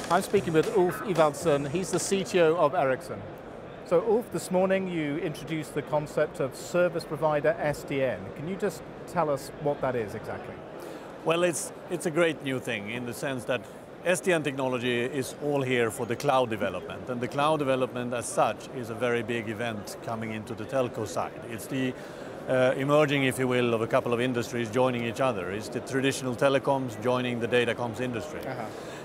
I'm speaking with Ulf Ewaldsson. He's the CTO of Ericsson. So Ulf, this morning you introduced the concept of Service Provider SDN. Can you just tell us what that is exactly? Well, it's a great new thing in the sense that SDN technology is all here for the cloud development, and the cloud development as such is a very big event coming into the telco side. It's the emerging, if you will, of a couple of industries joining each other. It's the traditional telecoms joining the datacoms industry.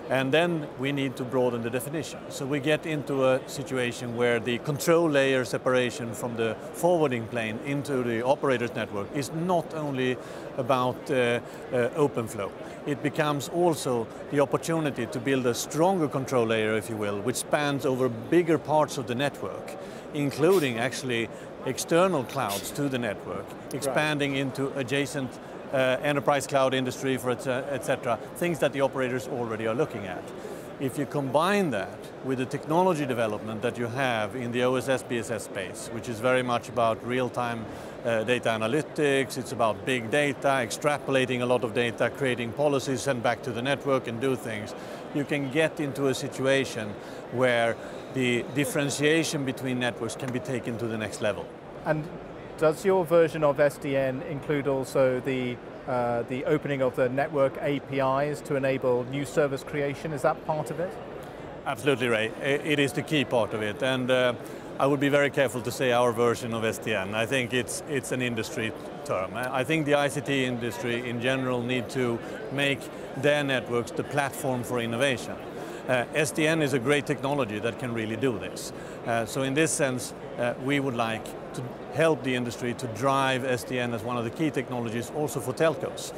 And then we need to broaden the definition. So we get into a situation where the control layer separation from the forwarding plane into the operator's network is not only about open flow. It becomes also the opportunity to build a stronger control layer, if you will, which spans over bigger parts of the network, including actually external clouds to the network, expanding into adjacent enterprise cloud industry, for etc., things that the operators already are looking at. If you combine that with the technology development that you have in the OSS/BSS space, which is very much about real-time data analytics, it's about big data, extrapolating a lot of data, creating policies, send back to the network and do things, you can get into a situation where the differentiation between networks can be taken to the next level. And does your version of SDN include also the opening of the network APIs to enable new service creation? Is that part of it? Absolutely, Ray. It is the key part of it, and I would be very careful to say our version of SDN. I think it's an industry term. I think the ICT industry in general need to make their networks the platform for innovation. SDN is a great technology that can really do this. So in this sense, we would like to help the industry to drive SDN as one of the key technologies also for telcos.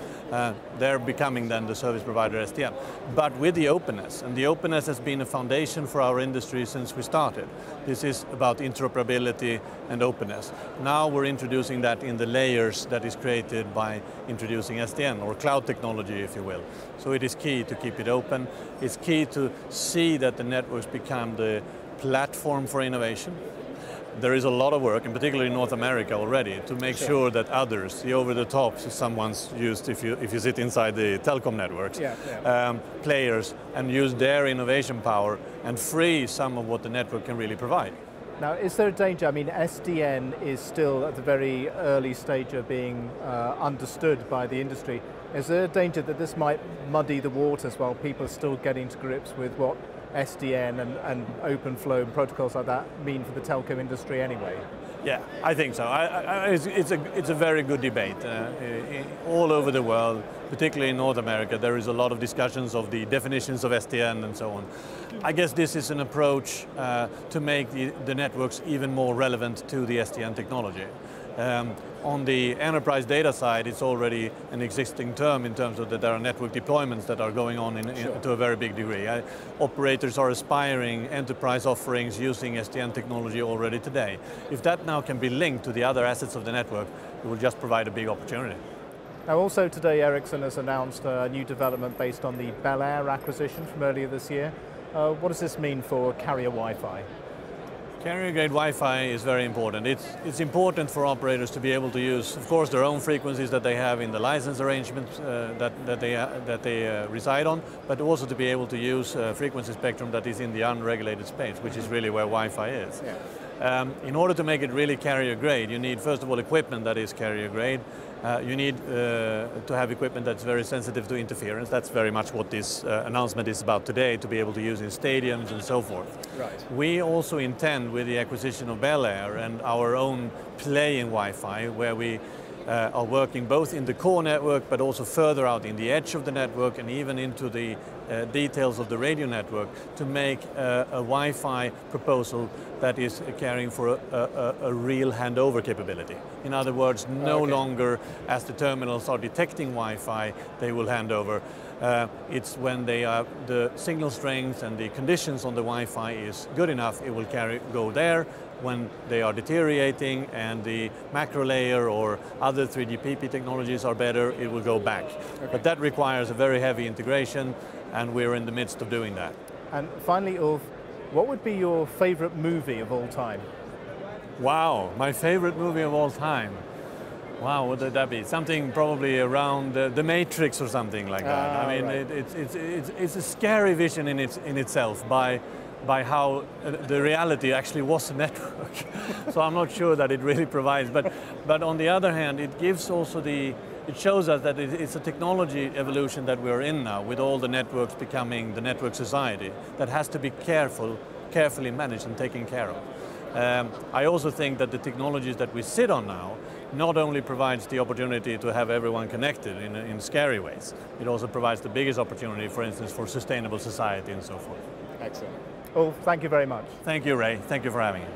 They're becoming then the service provider SDN. But with the openness, and the openness has been a foundation for our industry since we started. This is about interoperability and openness. Now we're introducing that in the layers that is created by introducing SDN, or cloud technology, if you will. So it is key to keep it open. It's key to see that the networks become the platform for innovation. There is a lot of work, and particularly in North America already, to make sure that others, the over-the-tops someone's used if you sit inside the telecom networks, players, and use their innovation power and free some of what the network can really provide. Now, is there a danger? I mean, SDN is still at the very early stage of being understood by the industry. Is there a danger that this might muddy the waters while people are still getting to grips with what SDN and open flow and protocols like that mean for the telco industry anyway? Yeah, I think so. It's a very good debate. All over the world, particularly in North America, there is a lot of discussions of the definitions of SDN and so on. I guess this is an approach to make the networks even more relevant to the SDN technology. On the enterprise data side, it's already an existing term in terms of that there are network deployments that are going on to a very big degree. Operators are aspiring enterprise offerings using SDN technology already today. If that now can be linked to the other assets of the network, it will just provide a big opportunity. Now also today Ericsson has announced a new development based on the Bel Air acquisition from earlier this year. What does this mean for carrier Wi-Fi? Carrier-grade Wi-Fi is very important. It's important for operators to be able to use, of course, their own frequencies that they have in the license arrangements that they reside on, but also to be able to use frequency spectrum that is in the unregulated space, which is really where Wi-Fi is. In order to make it really carrier-grade, you need, first of all, equipment that is carrier-grade. You need to have equipment that's very sensitive to interference. That's very much what this announcement is about today, to be able to use in stadiums and so forth. Right. We also intend, with the acquisition of Bel Air and our own play in Wi-Fi, where we are working both in the core network but also further out in the edge of the network and even into the details of the radio network, to make a Wi-Fi proposal that is caring for a real handover capability. In other words, no longer as the terminals are detecting Wi-Fi, they will hand over. It's when they are, the signal strength and the conditions on the Wi-Fi is good enough, it will go there. When they are deteriorating and the macro layer or other 3GPP technologies are better, it will go back. But that requires a very heavy integration, and we're in the midst of doing that. And finally, Ulf, what would be your favorite movie of all time? Wow, my favorite movie of all time. Wow, what would that be? Something probably around the Matrix or something like that. I mean, right. it's a scary vision in itself by how the reality actually was a network. So I'm not sure that it really provides, but on the other hand, it gives also it shows us that it's a technology evolution that we're in now, with all the networks becoming the network society, that has to be carefully managed and taken care of. I also think that the technologies that we sit on now not only provides the opportunity to have everyone connected in scary ways, it also provides the biggest opportunity, for instance, for sustainable society and so forth. Excellent. Ulf, thank you very much. Thank you, Ray. Thank you for having me.